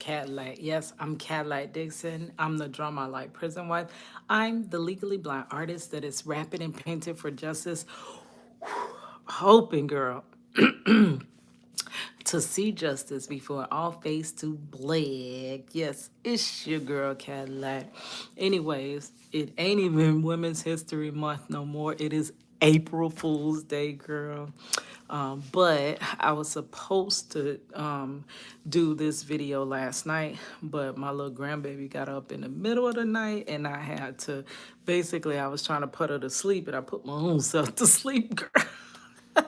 Cadillac. Yes, I'm Cadillac Dixon. I'm the drama like prison wife. I'm the legally blind artist that is rapping and painting for justice, hoping, girl, to see justice before all face to black. Yes, it's your girl Cadillac. Anyways, it ain't even Women's History Month no more. It is April Fool's Day, girl. But I was supposed to do this video last night, but my little grandbaby got up in the middle of the night and I had to, basically, I was trying to put her to sleep and I put my own self to sleep, girl.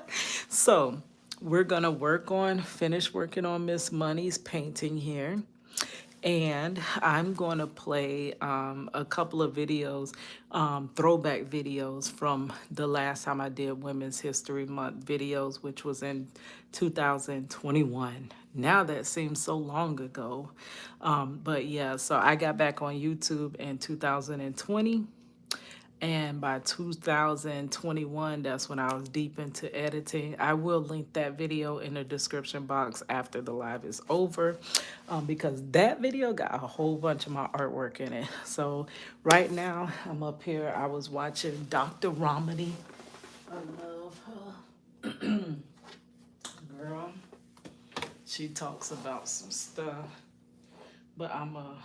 So we're gonna finish working on Miss Money's painting here. And I'm going to play a couple of videos, throwback videos from the last time I did Women's History Month videos, which was in 2021. Now that seems so long ago. But yeah, so I got back on YouTube in 2020. And by 2021, that's when I was deep into editing. I will link that video in the description box after the live is over, because that video got a whole bunch of my artwork in it. So right now, I'm up here. I was watching Dr. Romany. I love her. Girl, she talks about some stuff. But I'm going to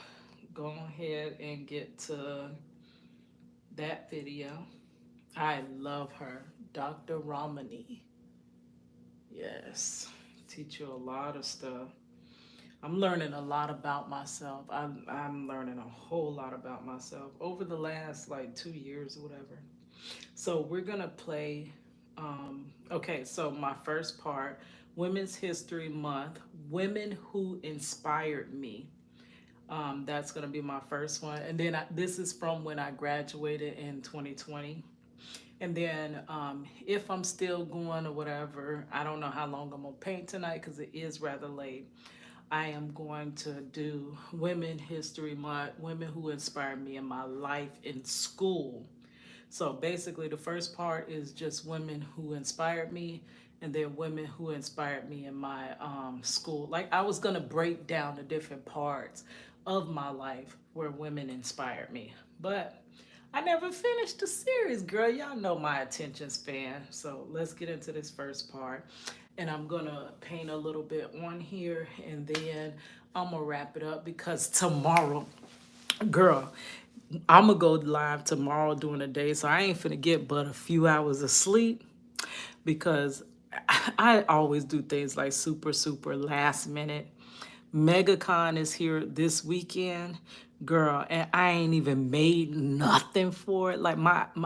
go ahead and get to that video. I love her, Dr. Romany. Yes, teach you a lot of stuff. I'm learning a lot about myself. I'm learning a whole lot about myself over the last like 2 years or whatever. So we're gonna play. Okay, so my first part, Women's History Month, women who inspired me. That's gonna be my first one, and then this is from when I graduated in 2020. And then if I'm still going or whatever, I don't know how long I'm gonna paint tonight because it is rather late. I am going to do Women History Month, women who inspired me in my life in school. So basically, the first part is just women who inspired me, and then women who inspired me in my school. Like I was gonna break down the different parts of my life where women inspired me, but I never finished the series, girl. Y'all know my attention span. So let's get into this first part. And I'm gonna paint a little bit on here and then I'm gonna wrap it up because tomorrow, girl, I'm gonna go live tomorrow during the day. So I ain't finna get but a few hours of sleep because I always do things like super last minute. MegaCon is here this weekend, girl, and I ain't even made nothing for it. Like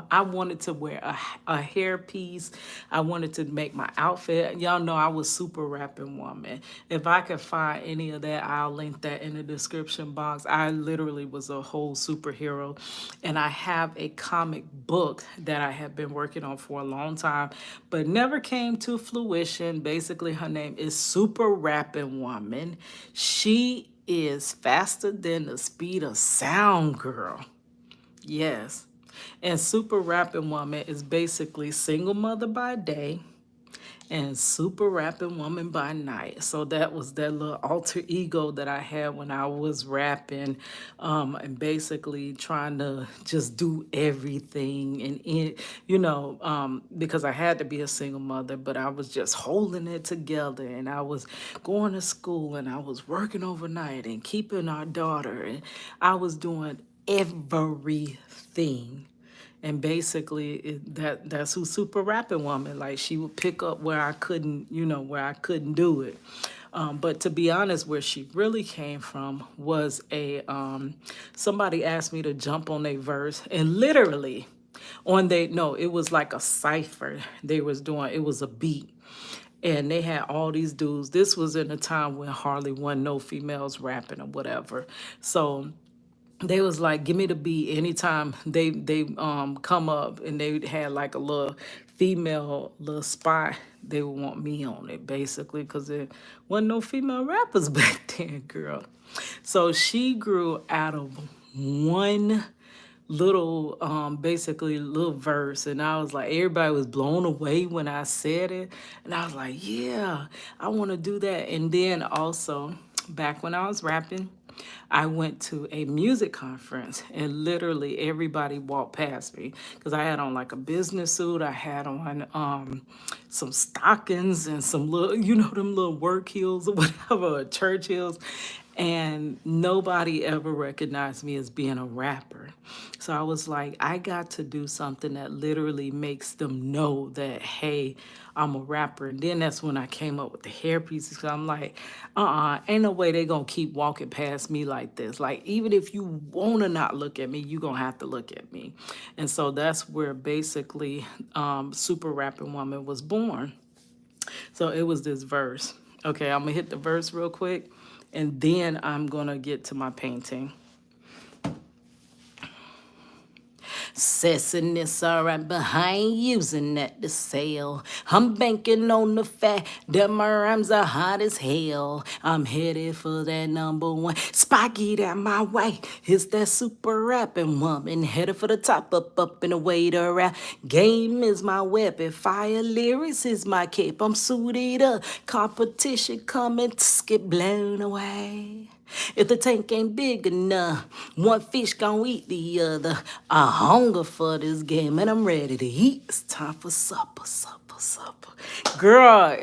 I wanted to wear a hairpiece. I wanted to make my outfit. Y'all know I was super rapping woman. If I could find any of that, I'll link that in the description box. I literally was a whole superhero, and I have a comic book that I have been working on for a long time, but never came to fruition. Basically, her name is Super Rapping Woman. She is faster than the speed of sound, girl. Yes. And Super Rapping Woman is basically single mother by day and super rapping woman by night. So that was that little alter ego that I had when I was rapping, and basically trying to just do everything because I had to be a single mother, but I was just holding it together, and I was going to school and I was working overnight and keeping our daughter, and I was doing everything. And basically that's who Super Rapping Woman, like she would pick up where I couldn't, where I couldn't do it. But to be honest, where she really came from was somebody asked me to jump on a verse, and literally it was like a cipher they was doing. It was a beat, and they had all these dudes. This was in a time when hardly one no females rapping or whatever. So they was like, give me the beat. Anytime they come up and they had like a little female little spot, they would want me on it, basically, because there wasn't no female rappers back then, girl. So she grew out of one little basically little verse, and I was like, everybody was blown away when I said it, and I was like, yeah, I want to do that. And then also back when I was rapping, I went to a music conference and literally everybody walked past me because I had on like a business suit. I had on some stockings and some little, you know, them little work heels or whatever, or church heels. And nobody ever recognized me as being a rapper. So I was like, I got to do something that literally makes them know that, hey, I'm a rapper. And then that's when I came up with the hair pieces. Cause I'm like, ain't no way they gonna keep walking past me like this. Like, even if you wanna not look at me, you gonna have to look at me. And so that's where basically Super Rapping Woman was born. So it was this verse. Okay, I'm gonna hit the verse real quick, and then I'm gonna get to my painting. Sessing this alright behind using at the sale. I'm banking on the fact that my rhymes are hot as hell. I'm headed for that #1 spot, get out my way. It's that super rapping woman headed for the top, up and away to rap. Game is my weapon, fire lyrics is my cape. I'm suited up, competition coming to get blown away. If the tank ain't big enough, one fish gon' eat the other. I hunger for this game and I'm ready to eat. It's time for supper, supper, supper. Girl,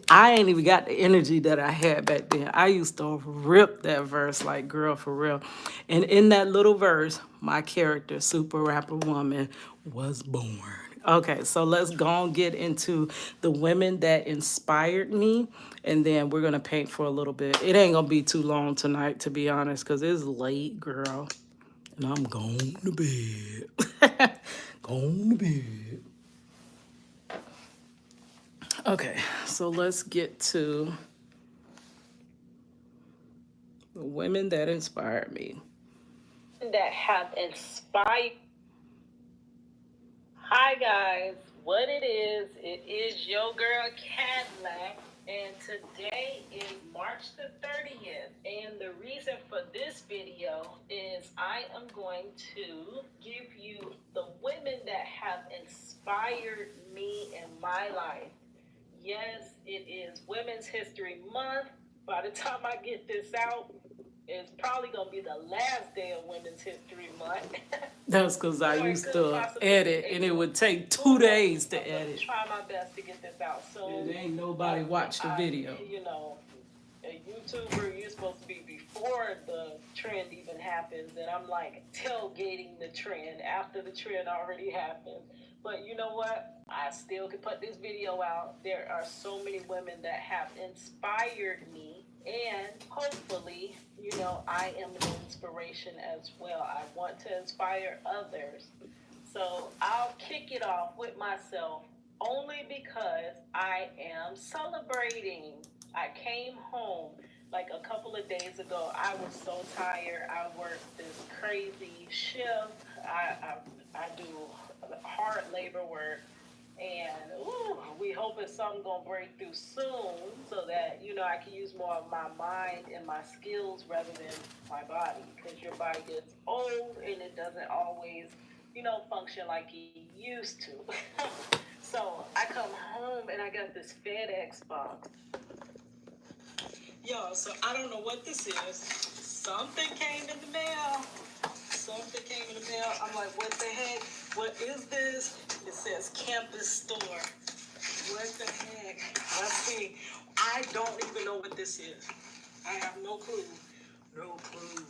I ain't even got the energy that I had back then. I used to rip that verse like, girl, for real. And in that little verse, my character, Super Rapper Woman, was born. Okay, so let's go and get into the women that inspired me, and then we're gonna paint for a little bit. It ain't gonna be too long tonight, to be honest, because it's late, girl, and I'm going to bed. Going to bed. Okay, so let's get to the women that inspired me. That have inspired. Hi guys, what it is your girl Cadillac, and today is March the 30th, and the reason for this video is I am going to give you the women that have inspired me in my life. Yes, it is Women's History Month. By the time I get this out, it's probably gonna be the last day of Women's History Month. That's because I used to edit, and it would take 2 days to edit. Try my best to get this out. So it ain't nobody watched the video. You know, a YouTuber, you're supposed to be before the trend even happens, and I'm like tailgating the trend after the trend already happened. But you know what? I still can put this video out. There are so many women that have inspired me, and hopefully, you know, I am an inspiration as well. I want to inspire others. So I'll kick it off with myself only because I am celebrating. I came home like a couple of days ago. I was so tired. I worked this crazy shift. I do hard labor work, and we hoping something gonna break through soon so that, you know, I can use more of my mind and my skills rather than my body, because your body gets old and it doesn't always, you know, function like it used to. So I come home and I got this FedEx box. Yo, so I don't know what this is. Something came in the mail. Something came in the mail. I'm like, what the heck? What is this? It says campus store. What the heck? Let's see. I don't even know what this is. I have no clue. No clue.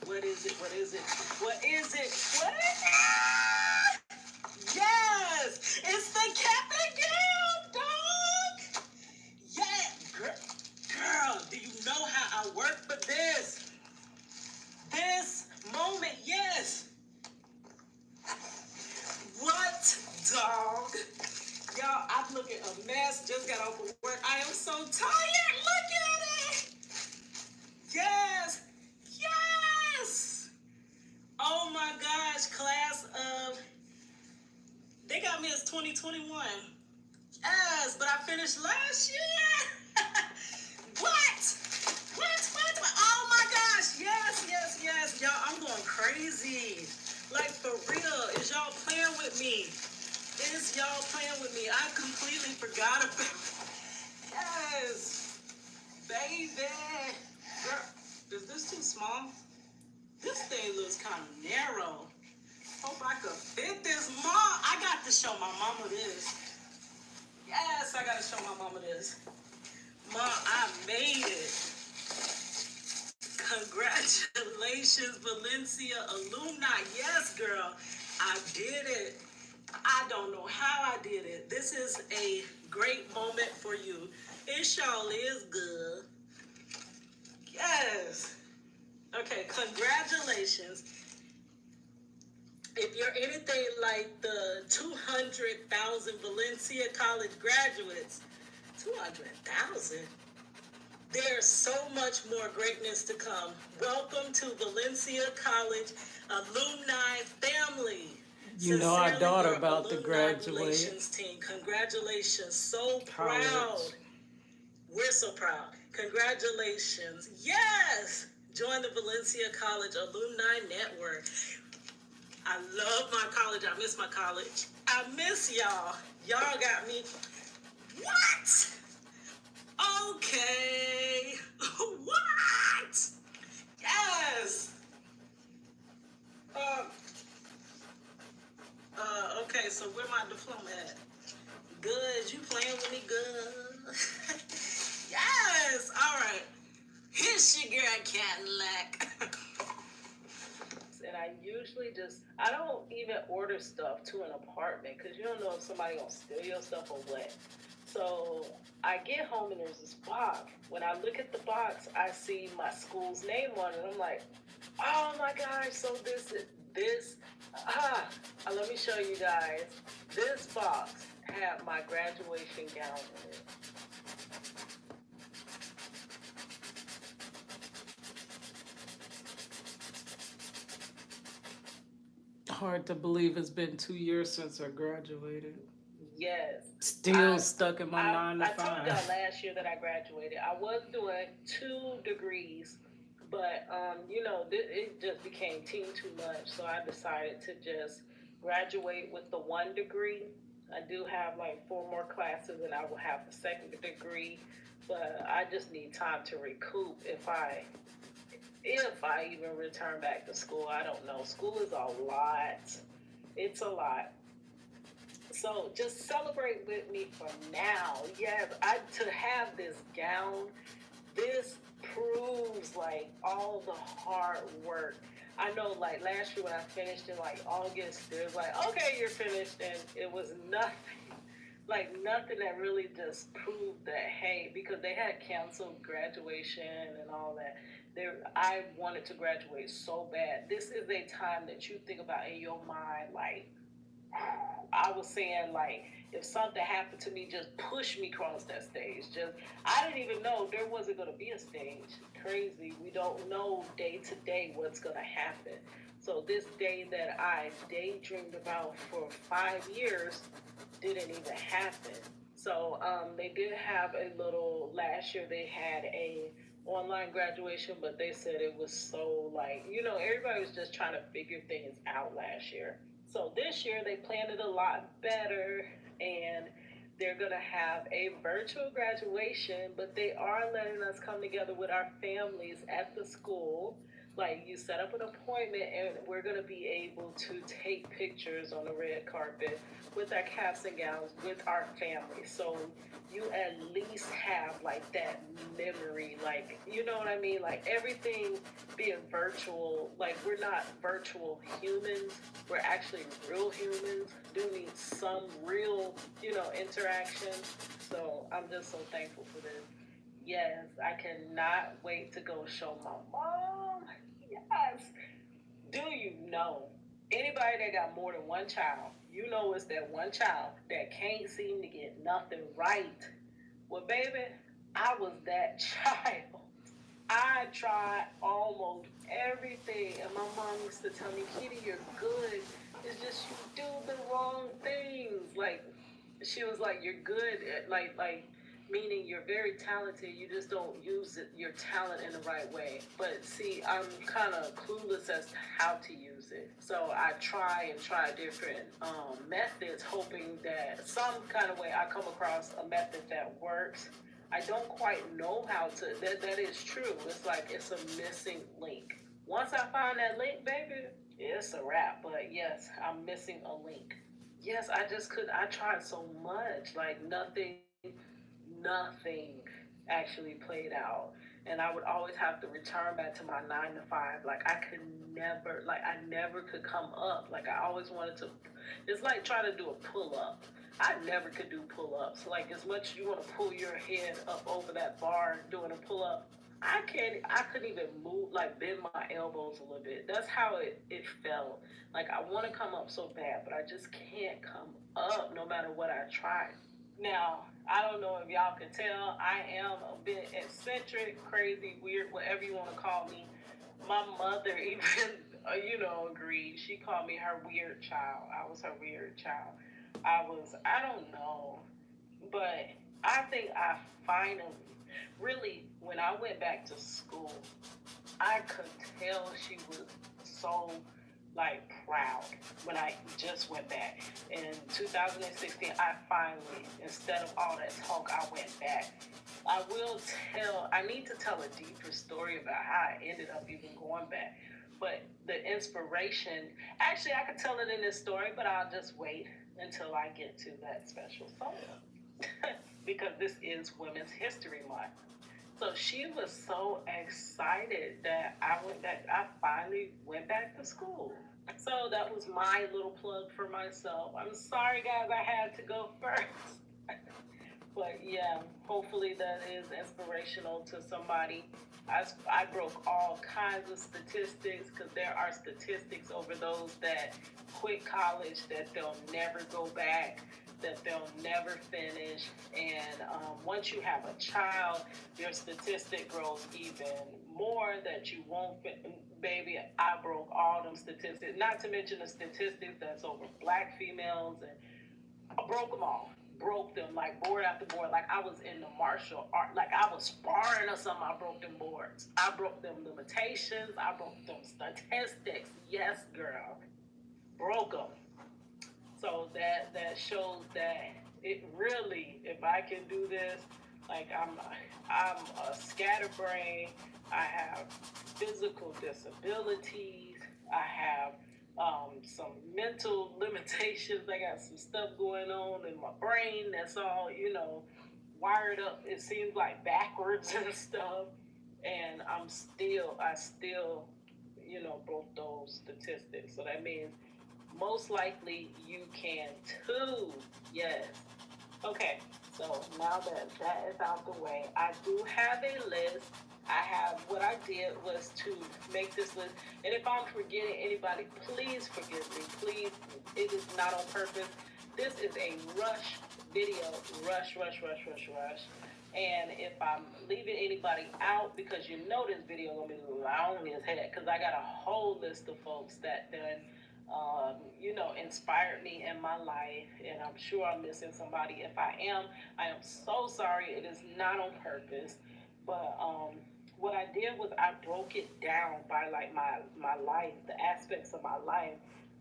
What is it? What is it? What is it? What is it? Yes! It's the Catholic Girl, dog! Yeah! Girl, do you know how I work for this? This moment, yes! What, dog? Y'all, I'm looking a mess. Just got off of work. I am so tired. Look at it! Yes! Yes! Oh my gosh, class of... They got me as 2021. Yes, but I finished last year. What? What? Oh my gosh. Yes. Y'all, I'm going crazy. Like, for real. Is y'all playing with me? Is y'all playing with me? I completely forgot about it. Yes. Baby. Girl, is this too small? This thing looks kind of narrow. Hope I could fit this. Mom, I got to show my mama this. Yes, I got to show my mama this. Mom, I made it. Congratulations, Valencia alumni. Yes, girl, I did it. I don't know how I did it. This is a great moment for you. It surely is good. Yes. Okay, congratulations. If you're anything like the 200,000 Valencia College graduates, 200,000? There's so much more greatness to come. Welcome to Valencia College alumni family. You know our daughter about to graduate. Team. Congratulations. So proud. College. We're so proud. Congratulations. Yes. Join the Valencia College Alumni Network. I love my college. I miss my college. I miss y'all. Y'all got me. What? Okay. What? Yes. Okay, so where my diploma at? Good. You playing with me good? Yes. All right. Here's your girl Cadillac. And I usually I don't even order stuff to an apartment because you don't know if somebody gonna steal your stuff or what. So I get home and there's this box. When I look at the box, I see my school's name on it. I'm like, oh my gosh, so let me show you guys. This box had my graduation gown in it. Hard to believe it's been 2 years since I graduated. Yes. Still stuck in my 9 to 5. I told y'all last year that I graduated. I was doing 2 degrees, but it just became too much. So I decided to just graduate with the 1 degree. I do have like 4 more classes, and I will have the 2nd degree. But I just need time to recoup if I even return back to school. I don't know. School is a lot. It's a lot. So just celebrate with me for now. Yes, to have this gown, this proves like all the hard work. I know like last year when I finished in like August, there's like, okay, you're finished, and it was nothing. Like nothing that really just proved that, hey, because they had canceled graduation and all that. I wanted to graduate so bad. This is a time that you think about in your mind, like, I was saying, like, if something happened to me, just push me across that stage. I didn't even know there wasn't going to be a stage. Crazy. We don't know day to day what's going to happen. So this day that I daydreamed about for 5 years didn't even happen. So they did have last year they had a online graduation, but they said it was so everybody was just trying to figure things out last year. So this year they planned it a lot better, and they're going to have a virtual graduation, but they are letting us come together with our families at the school. Like, you set up an appointment, and we're going to be able to take pictures on the red carpet with our caps and gowns with our family. So you at least have like that memory, like, you know what I mean? Like everything being virtual, like we're not virtual humans, we're actually real humans, do need some real, interaction. So I'm just so thankful for this. Yes, I cannot wait to go show my mom. Yes. Do you know anybody that got more than one child? You know it's that one child that can't seem to get nothing right. Well, baby, I was that child. I tried almost everything, and my mom used to tell me, Kitty, you're good. It's just you do the wrong things. Like, she was like, you're good at, like, meaning you're very talented, you just don't use your talent in the right way. But see, I'm kind of clueless as to how to use it. So I try different methods, hoping that some kind of way I come across a method that works. I don't quite know how to. That is true. It's like it's a missing link. Once I find that link, baby, it's a wrap. But yes, I'm missing a link. Yes, I just could. I tried so much. Like nothing actually played out. And I would always have to return back to my 9 to 5. Like I could never, like I never could come up. Like I always wanted to. It's like trying to do a pull up. I never could do pull ups. Like as much as you want to pull your head up over that bar doing a pull up, I can't. I couldn't even move, like bend my elbows a little bit. That's how it felt. Like I want to come up so bad, but I just can't come up no matter what I try. Now, I don't know if y'all can tell, I am a bit eccentric, crazy, weird, whatever you want to call me. My mother even, agreed. She called me her weird child. I was her weird child. I don't know, but I think I finally, really, when I went back to school, I could tell she was so like proud when I just went back. In 2016, I finally, instead of all that talk, I went back. I need to tell a deeper story about how I ended up even going back. But the inspiration, actually, I could tell it in this story, but I'll just wait until I get to that special song. Because this is Women's History Month. So she was so excited that I went back. I finally went back to school. So that was my little plug for myself. I'm sorry, guys, I had to go first. But yeah, hopefully that is inspirational to somebody. I broke all kinds of statistics because there are statistics over those that quit college that they'll never go back, that they'll never finish. And once you have a child, your statistic grows even more that you won't baby, I broke all them statistics. Not to mention the statistics that's over black females, and I broke them all. Broke them like board after board. Like I was in the martial art. Like I was sparring or something. I broke them boards. I broke them limitations. I broke them statistics. Yes, girl. Broke them. So that shows that it really, if I can do this, like I'm a scatterbrain. I have physical disabilities. I have some mental limitations. I got some stuff going on in my brain that's all wired up. It seems like backwards and stuff. And I still, broke those statistics. So that means most likely you can too. Yes. Okay, so now that that is out the way, I do have a list. I have what I did was to make this list, and if I'm forgetting anybody, please forgive me. Please, it is not on purpose. This is a rush video, rush, rush, rush, rush, rush. And if I'm leaving anybody out, because this video gonna be long as heck, because I got a whole list of folks that done inspired me in my life, and I'm sure I'm missing somebody. If I am so sorry. It is not on purpose, but what I did was I broke it down by like my life, the aspects of my life,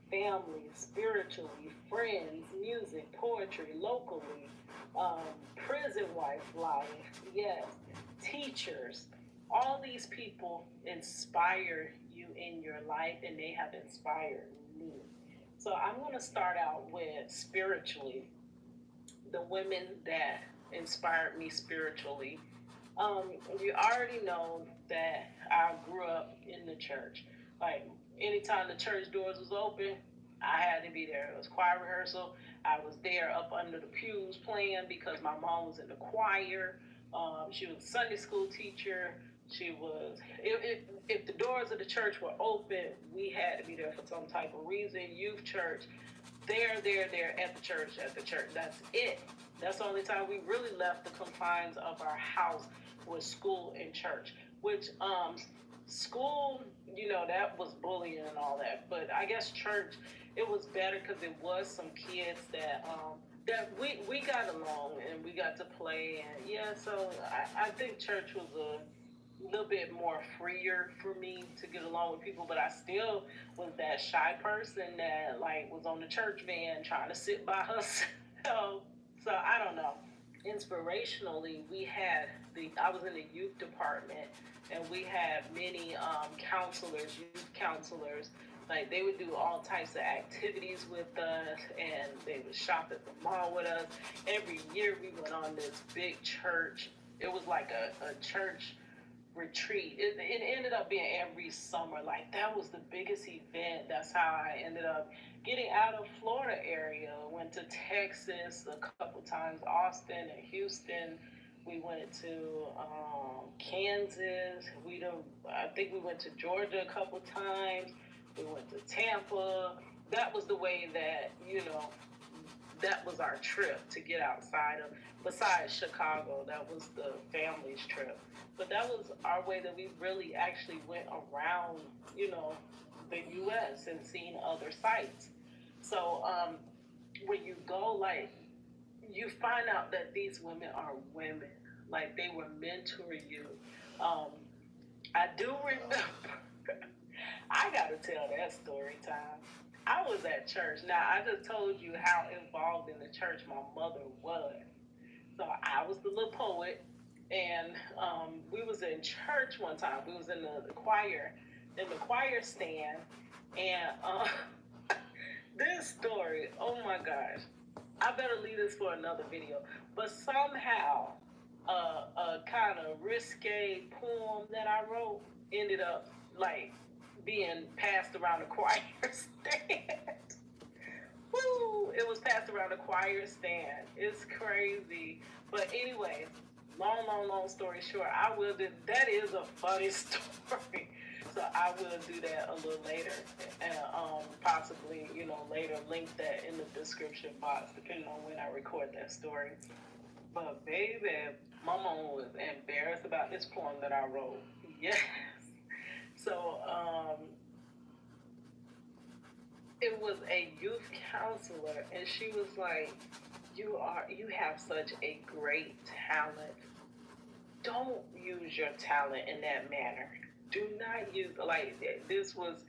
family, spiritually, friends, music, poetry, locally, um, prison wife life, yes, teachers. All these people inspire you in your life, and they have inspired me. So I'm going to start out with spiritually, the women that inspired me spiritually. You already know that I grew up in the church. Like anytime the church doors was open, I had to be there. It was choir rehearsal. I was there up under the pews playing because my mom was in the choir. She was a Sunday school teacher. She was. If the doors of the church were open, we had to be there for some type of reason. Youth church, there at the church, at the church. That's it. That's the only time we really left the confines of our house was school and church. Which school, that was bullying and all that. But I guess church, it was better because it was some kids that we got along and we got to play, and yeah. So I think church was a little bit more freer for me to get along with people, but I still was that shy person that like was on the church van trying to sit by herself. So I don't know. inspirationally, we had I was in the youth department, and we had many counselors, youth counselors. Like they would do all types of activities with us, and they would shop at the mall with us. Every year we went on this big church. It was like a church retreat. It ended up being every summer. Like that was the biggest event. That's how I ended up getting out of Florida area. Went to Texas a couple times, Austin and Houston. We went to Kansas. I think we went to Georgia a couple times. We went to Tampa. That was the way that that was our trip to get outside of. Besides Chicago, that was the family's trip. But that was our way that we really actually went around, the U.S. and seen other sites. So when you go, like, you find out that these women are women. Like, they were mentoring you. Um, I do remember, I got to tell that story time. I was at church. Now, I just told you how involved in the church my mother was. So I was the little poet, and we was in church one time. We was in the choir stand, and this story, oh my gosh, I better leave this for another video. But somehow, a kind of risque poem that I wrote ended up like being passed around the choir stand. Woo! It was passed around the choir stand. It's crazy. But anyway, long story short, I will do that is a funny story. So I will do that a little later, and possibly later link that in the description box, depending on when I record that story. But baby, my mom was embarrassed about this poem that I wrote. Yes. So it was a youth counselor, and she was like, you have such a great talent. Don't use your talent in that manner. Do not use, like, this was,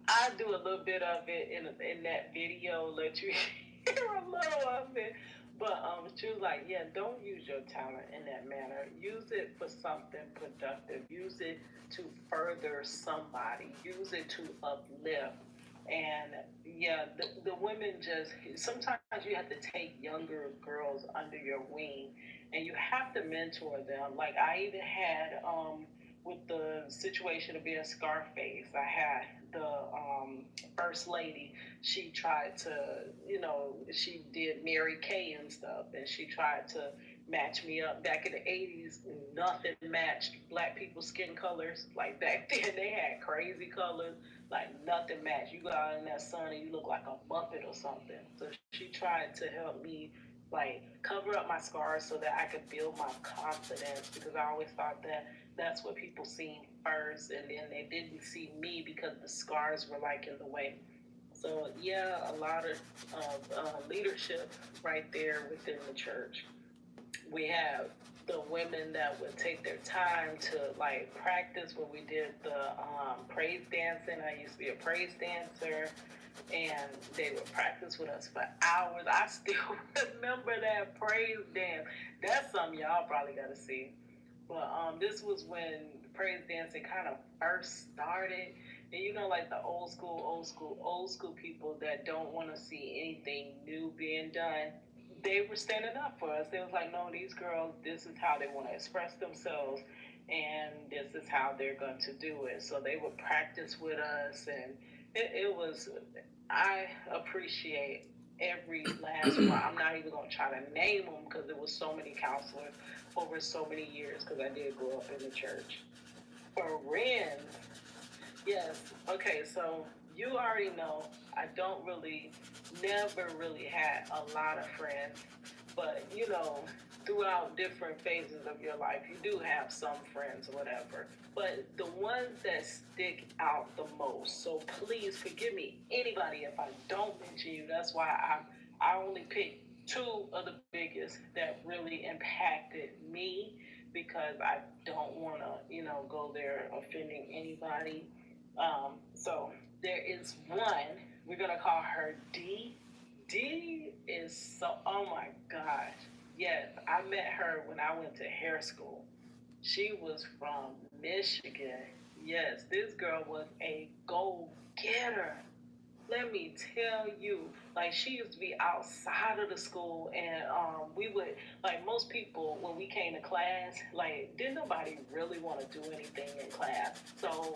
I do a little bit of it in that video, let you hear a little of it. But she was like, yeah, don't use your talent in that manner. Use it for something productive. Use it to further somebody. Use it to uplift. And yeah, the women just, sometimes you have to take younger girls under your wing, and you have to mentor them. Like I even had with the situation of being Scarface, I had the first lady. She tried to, she did Mary Kay and stuff, and she tried to match me up. Back in the 80s, nothing matched black people's skin colors. Like back then, they had crazy colors, like nothing matched. You go out in that sun and you look like a Muppet or something. So she tried to help me like cover up my scars so that I could build my confidence, because I always thought that that's what people seen first, and then they didn't see me because the scars were like in the way. So yeah, a lot of leadership right there within the church. We have the women that would take their time to like practice when we did the praise dancing. I used to be a praise dancer, and they would practice with us for hours. I still remember that praise dance. That's something y'all probably got to see. But this was when praise dancing kind of first started. And like the old school people that don't want to see anything new being done, they were standing up for us. They was like, no, these girls, this is how they want to express themselves, and this is how they're going to do it. So they would practice with us, and it was, I appreciate every last one. I'm not even going to try to name them because there was so many counselors over so many years, because I did grow up in the church. Friends, yes. Okay, so you already know I don't really, never really had a lot of friends, but throughout different phases of your life, you do have some friends or whatever. But the ones that stick out the most, so please forgive me, anybody, if I don't mention you. That's why I only picked two of the biggest that really impacted me, because I don't want to, go there offending anybody. So there is one. We're gonna call her D. D is so. Oh my gosh. Yes, I met her when I went to hair school. She was from Michigan. Yes, this girl was a go getter. Let me tell you, like she used to be outside of the school, and we would like most people when we came to class, like didn't nobody really want to do anything in class. So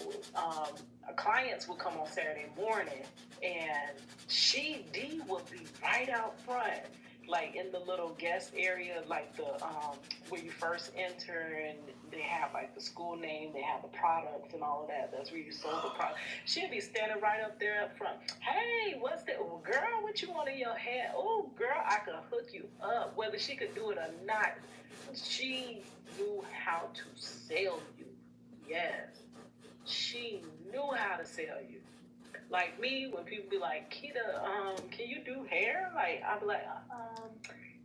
clients would come on Saturday morning, and she D would be right out front, like in the little guest area, like the where you first enter, and they have like the school name, they have the products and all of that. That's where you sold the product. She'd be standing right up there up front. Hey, what's that? Oh, girl, what you want in your hand? Oh, girl, I could hook you up. Whether she could do it or not, she knew how to sell you. Yes, she knew how to sell you. Like me, when people be like, Kita, can you do hair? Like, I'd be like,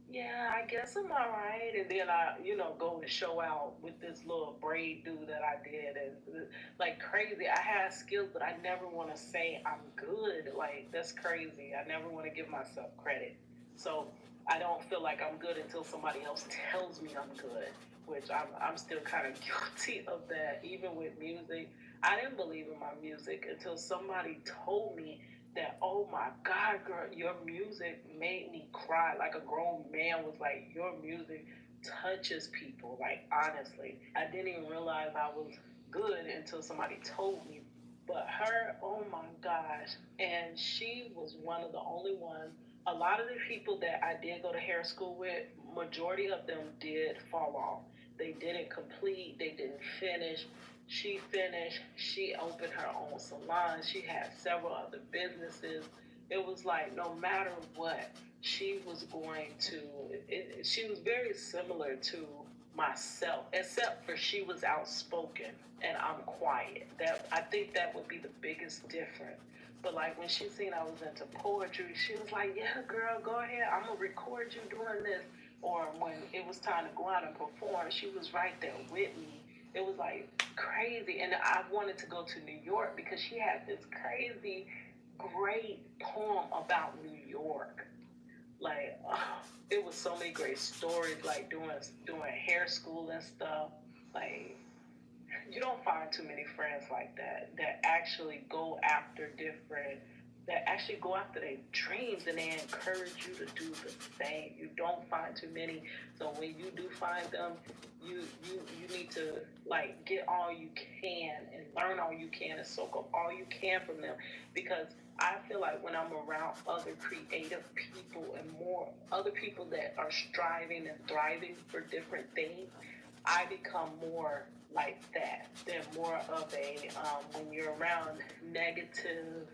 yeah, I guess I'm all right. And then I, go and show out with this little braid do that I did. And like crazy. I have skills, but I never want to say I'm good. Like, that's crazy. I never want to give myself credit. So I don't feel like I'm good until somebody else tells me I'm good, which I'm still kind of guilty of that, even with music. I didn't believe in my music until somebody told me that, oh my God, girl, your music made me cry. Like a grown man was like, your music touches people. Like, honestly, I didn't even realize I was good until somebody told me. But her, oh my gosh. And she was one of the only ones. A lot of the people that I did go to hair school with, majority of them did fall off. They didn't complete, they didn't finish. She finished, she opened her own salon, she had several other businesses. It was like no matter what, she was going to, she was very similar to myself, except for she was outspoken and I'm quiet. That I think that would be the biggest difference. But like when she seen I was into poetry, she was like, "Yeah, girl, go ahead. I'm gonna record you doing this." Or when it was time to go out and perform, she was right there with me. It was like crazy, and I wanted to go to New York because she had this crazy, great poem about New York. Like, oh, it was so many great stories. Like doing hair school and stuff. Like, you don't find too many friends like that that actually go after different that actually go after their dreams and they encourage you to do the same. You don't find too many. So when you do find them, you need to like get all you can and learn all you can and soak up all you can from them, because I feel like when I'm around other creative people and more other people that are striving and thriving for different things, I become more like that. They're more of a when you're around negative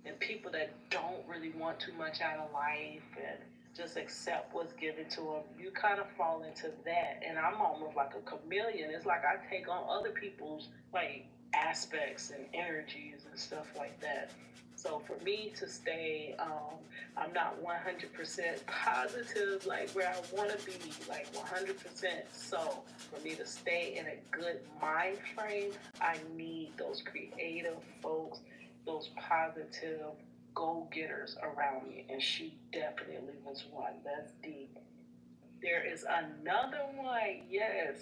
and people that don't really want too much out of life and just accept what's given to them. You kind of fall into that, and I'm almost like a chameleon. It's like I take on other people's like aspects and energies and stuff like that. So for me to stay, I'm not 100% positive like where I want to be, like 100%. So for me to stay in a good mind frame, I need those creative folks, those positive go getters around me. And she definitely was one. That's deep. There is another one. Yes,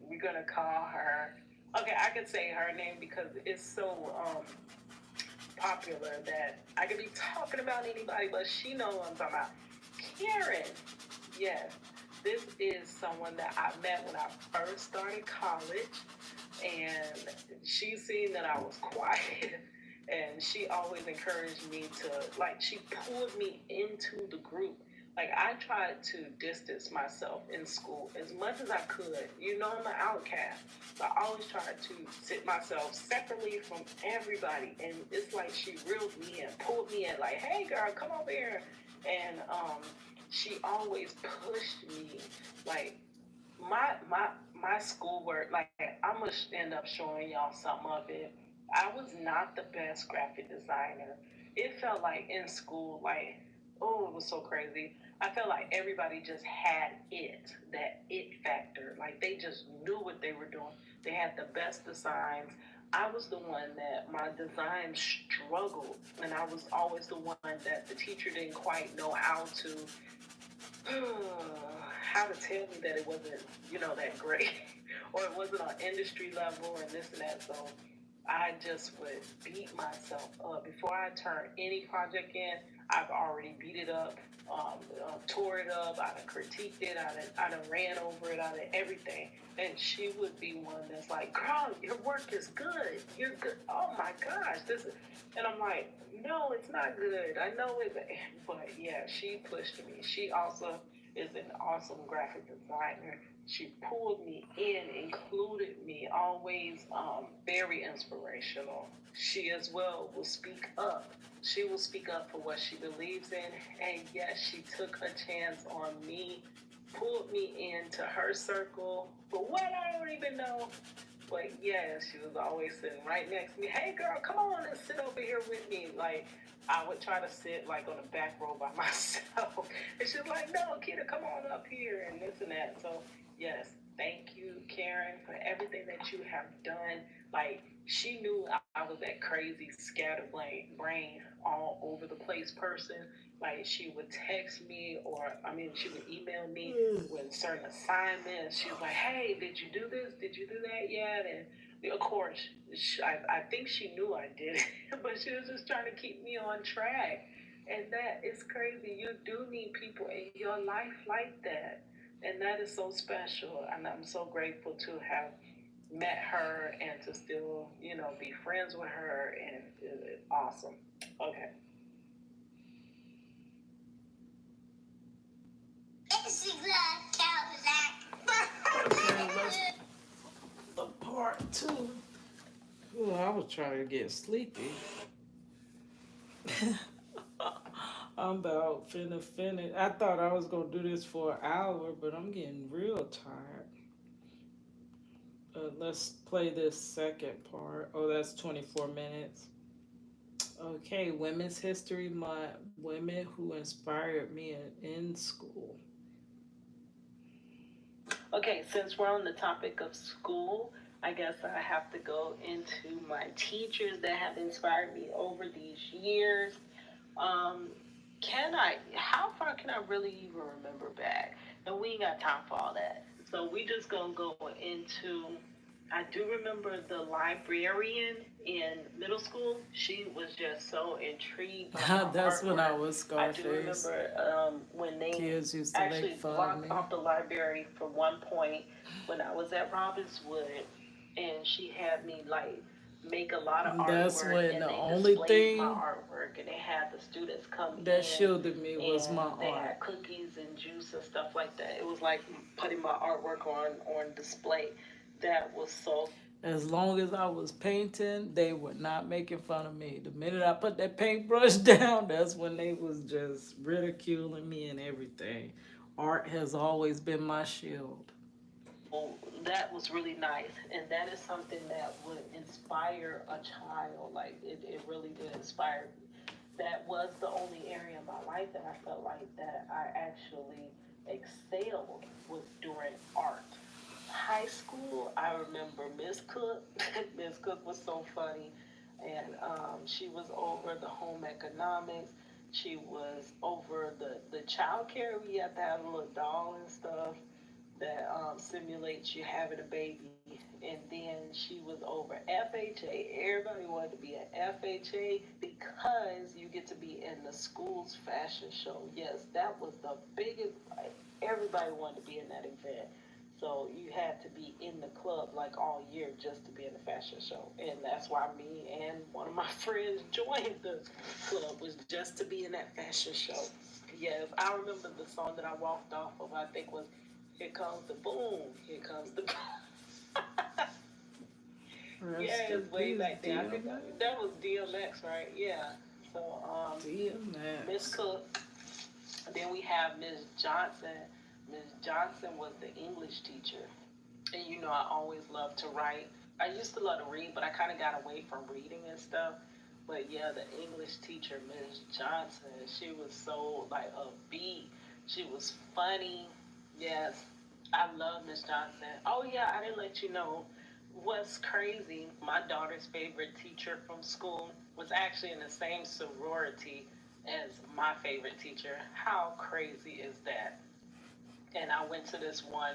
we're going to call her. Okay, I could say her name because it's so popular that I could be talking about anybody, but she knows what I'm talking about. Karen. Yes, this is someone that I met when I first started college, and she seen that I was quiet, and she always encouraged me to, like, she pulled me into the group. Like, I tried to distance myself in school as much as I could. I'm an outcast. So I always tried to sit myself separately from everybody. And it's like she reeled me in, pulled me in, like, hey, girl, come over here. And she always pushed me. Like, my schoolwork, like I'm gonna end up showing y'all some of it. I was not the best graphic designer. It felt like in school, like, oh, it was so crazy. I felt like everybody just had that it factor. Like they just knew what they were doing. They had the best designs. I was the one that my design struggled, and I was always the one that the teacher didn't quite know how to how to tell me that it wasn't, that great, or it wasn't on industry level and this and that. So I just would beat myself up before I turn any project in. I've already beat it up, tore it up. I done critiqued it. I done ran over it. I done everything. And she would be one that's like, "Girl, your work is good. You're good. Oh my gosh, this is." And I'm like, "No, it's not good. I know it." But yeah, she pushed me. She also is an awesome graphic designer. She pulled me in, included me, always very inspirational. She as well will speak up. She will speak up for what she believes in. And yes, she took a chance on me, pulled me into her circle for what I don't even know. But yeah, she was always sitting right next to me. "Hey girl, come on and sit over here with me." Like I would try to sit like on the back row by myself. And she's like, "No, Kita, come on up here," and this and that. So yes, thank you, Karen, for everything that you have done. Like she knew I was that crazy scatterbrain all over the place person. Like she would text me, or I mean, she would email me with certain assignments. She was like, "Hey, did you do this? Did you do that yet?" And of course, I think she knew I did it, but she was just trying to keep me on track. And that is crazy. You do need people in your life like that. And that is so special. And I'm so grateful to have met her and to still, be friends with her. And it's awesome. Okay. Okay, let's the part two. Ooh, I was trying to get sleepy. I'm about finna finish. I thought I was gonna do this for an hour, but I'm getting real tired. Let's play this second part. Oh, that's 24 minutes. Okay, Women's History Month. Women who inspired me in school. Okay, since we're on the topic of school, I guess I have to go into my teachers that have inspired me over these years. Um, how far can I really even remember back? And we ain't got time for all that. So we just gonna go into, I do remember the librarian in middle school. She was just so intrigued by my That's when I artwork. was I do Scarface. remember when they Kids used to make actually fun of blocked me. off the library for one point when I was at Robbinswood, and she had me like make a lot of That's artwork, when and the they only displayed my thing artwork, and they had the students come that in, shielded me was and my they art. had cookies and juice and stuff like that. It was like putting my artwork on display. That was so As long as I was painting, they were not making fun of me. The minute I put that paintbrush down, that's when they was just ridiculing me and everything. Art has always been my shield. that was really nice, and that is something that would inspire a child. Like it really did inspire me. That was the only area in my life that I felt like that I actually excelled was during art. High school, I remember Miss Cook. Miss Cook was so funny, and she was over the home economics. She was over the child care. We had to have a little doll and stuff that simulates you having a baby. And then she was over FHA. Everybody wanted to be an FHA because you get to be in the school's fashion show. Yes, that was the biggest. Like, everybody wanted to be in that event. So you had to be in the club like all year just to be in the fashion show. And that's why me and one of my friends joined the club, was just to be in that fashion show. Yes, I remember the song that I walked off of, I think was "Here Comes the Boom, Here Comes the Boom." Rest Yes, in way peace, back then. I think DMX. that was DMX, right? Yeah. So, Miss DMX. Cook. Then we have Miss Johnson. Miss Johnson was the English teacher. And I always loved to write. I used to love to read, but I kind of got away from reading and stuff. But yeah, the English teacher, Miss Johnson, she was so like upbeat. She was funny. Yes, I love Miss Johnson. Oh yeah, I didn't let you know. What's crazy? My daughter's favorite teacher from school was actually in the same sorority as my favorite teacher. How crazy is that? and I went to this one.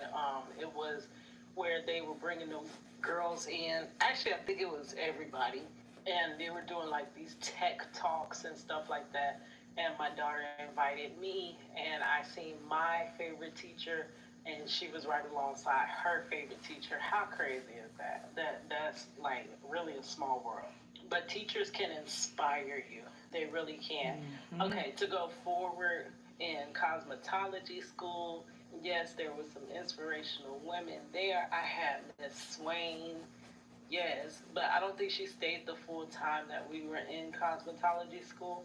It was where they were bringing the girls in. Actually, I think it was everybody, and they were doing like these tech talks and stuff like that. And my daughter invited me, and I seen my favorite teacher, and she was right alongside her favorite teacher. How crazy is that? That's like really a small world. But teachers can inspire you. They really can. Mm-hmm. Okay, to go forward in cosmetology school, yes, there was some inspirational women there. I had Miss Swain, yes, but I don't think she stayed the full time that we were in cosmetology school.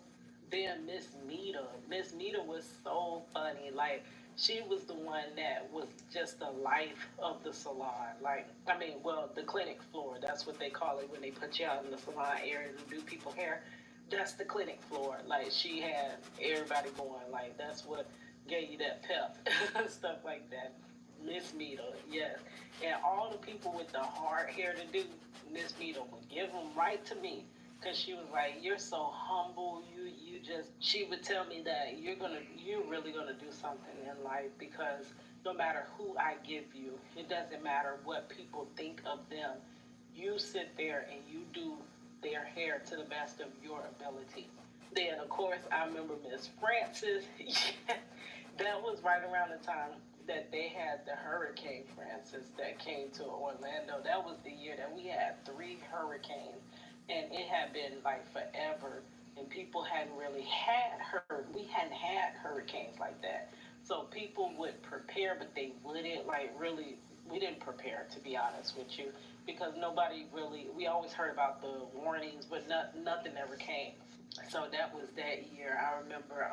Then Miss Mita was so funny. Like she was the one that was just the life of the salon. Like I mean, well, the clinic floor. That's what they call it when they put you out in the salon area to do people hair. That's the clinic floor. Like she had everybody going. Like that's what gave you that pep, stuff like that. Miss Mita, yes, and all the people with the hard hair to do, Miss Mita would give them right to me, because she was like, "You're so humble. You just." She would tell me that you're really gonna do something in life, because no matter who I give you, it doesn't matter what people think of them. You sit there and you do their hair to the best of your ability. Then, of course, I remember Miss Francis. That was right around the time that they had the Hurricane Francis that came to Orlando. That was the year that we had three hurricanes, and it had been like forever, and people hadn't really we hadn't had hurricanes like that. So people would prepare, but they wouldn't like really. We didn't prepare, to be honest with you, because nobody really. We always heard about the warnings, but nothing ever came. So that was that year. I remember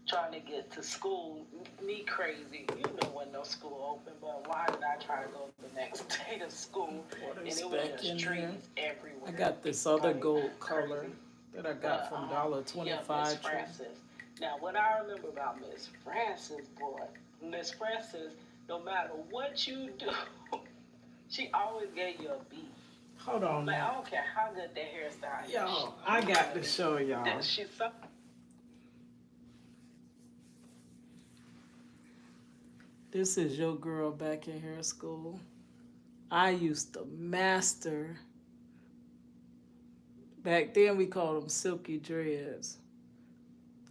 trying to get to school, me crazy. You know when no school open, but why did I try to go the next day to school? What And is it was back just in trees here? I everywhere. got this other Like gold color crazy. that I got But from Dollar yeah, Miss 25 tree. Francis. Now what I remember about Miss Francis, boy, Miss Francis, no matter what you do, she always gave you a B. Hold on Like I now. don't care how good that hairstyle is, Y'all, she I got to always show y'all. that she's so. This is your girl back in hair school. I used to master, back then we called them silky dreads.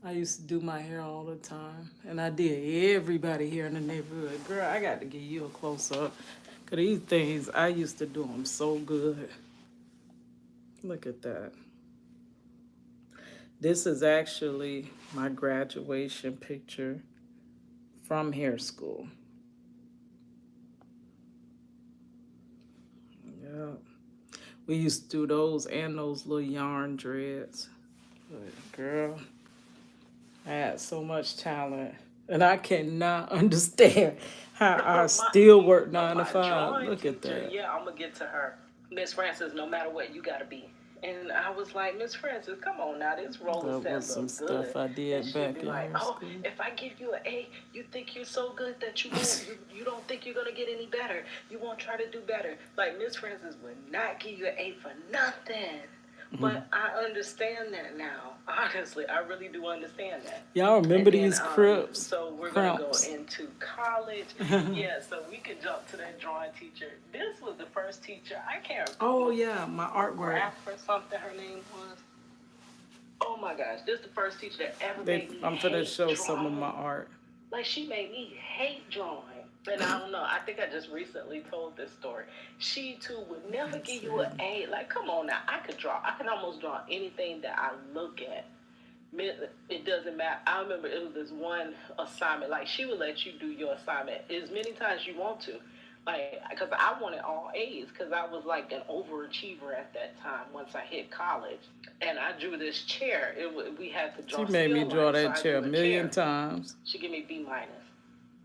I used to do my hair all the time. And I did everybody here in the neighborhood. Girl, I got to give you a close up. Because these things, I used to do them so good. Look at that. This is actually my graduation picture from hair school. Yeah. We used to do those and those little yarn dreads. But girl, I had so much talent. And I cannot understand how I my still work 9 to 5. drawing Look at teacher, that. yeah, I'm gonna get to her. Miss Francis, no matter what, you gotta be. And I was like, Miss Francis, come on now, this roller That set was some look good. stuff I And did she'd be back in like, hair oh, school. if I give you an A, you think you're so good that you don't think you're gonna get any better. You won't try to do better. Like Miss Francis would not give you an A for nothing. But I understand that now. Honestly, I really do understand that. Y'all And remember then, these crips? so we're gonna go Cramps. into college. Yeah, so we can jump to that drawing teacher. This was the first teacher. I can't. Oh yeah, my artwork. Graph or something. Her name was. Oh my gosh, this is the first teacher that ever made me I'm gonna hate show some of my drawing. art. Like she made me hate drawing. And I don't know. I think I just recently told this story. She too would never Let's give see. you an A. Like, come on now. I could draw. I can almost draw anything that I look at. It doesn't matter. I remember it was this one assignment. Like she would let you do your assignment as many times you want to. Like, because I wanted all A's because I was like an overachiever at that time once I hit college. And I drew this chair. We had to She draw made me still draw life, so that I chair a drew a million chair. times. She gave me B minus.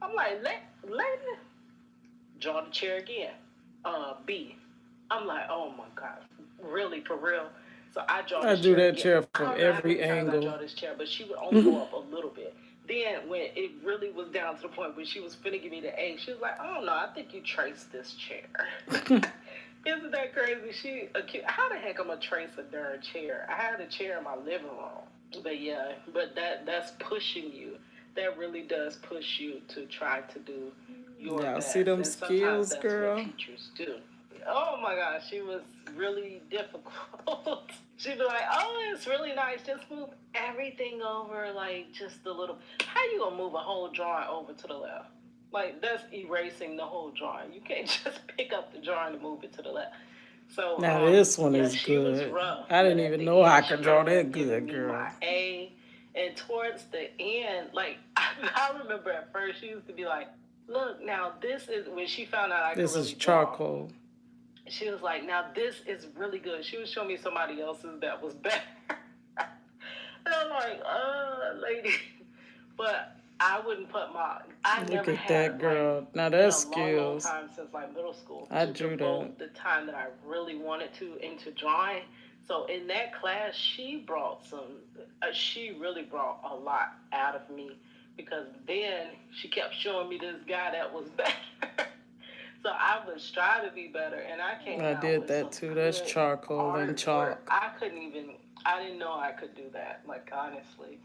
I'm like, lady, draw the chair again. B. I'm like, oh my gosh, really for real. So I draw I this drew chair that again. chair I from don't know how every many times I angle. draw this chair, but she would only go up a little bit. Then when it really was down to the point where she was finna give me the A, she was like, oh no, I think you traced this chair. Isn't that crazy? How the heck I'm gonna trace a darn chair? I had a chair in my living room. But yeah, but that's pushing you. that really does push you to try to do your Y'all see best. them And sometimes skills, that's what girl? teachers do. Oh my gosh, she was really difficult. She'd be like, "Oh, it's really nice. Just move everything over, like just a little. How you gonna move a whole drawing over to the left? Like that's erasing the whole drawing. You can't just pick up the drawing and move it to the left." So, Now this one yeah, is she was good. rough, I but didn't at even the know I end, could she draw ended that up giving good, me girl. my A. And towards the end, like I remember at first, she used to be like, "Look, now this is," when she found out I could This is really draw. charcoal. She was like, "Now this is really good." She was showing me somebody else's that was better. And I'm like, lady. But I wouldn't put my. I Look never at had that, like girl. Now in that's a long, long skills. time since like middle school I to drew that. devote the time that I really wanted to into drawing. So in that class, she brought some. She really brought a lot out of me because then she kept showing me this guy that was better. So I was trying to be better, and I came I out did with that some too. That's good charcoal and artwork. chalk. I couldn't even. I didn't know I could do that. Like honestly,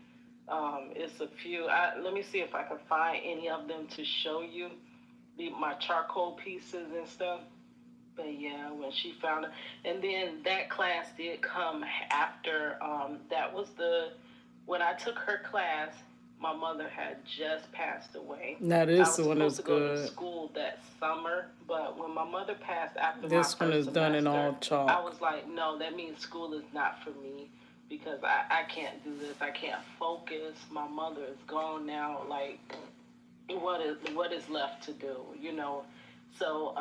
it's a few. Let me see if I can find any of them to show you my charcoal pieces and stuff. But yeah, when she found it, and then that class did come after. That was the when I took her class. My mother had just passed away. Now I this was one supposed is to go to good. school that summer, but when my mother passed after my This one first is done in semester, all I chalk. was like, no, that means school is not for me because I can't do this. I can't focus. My mother is gone now. Like, what is left to do, you know? So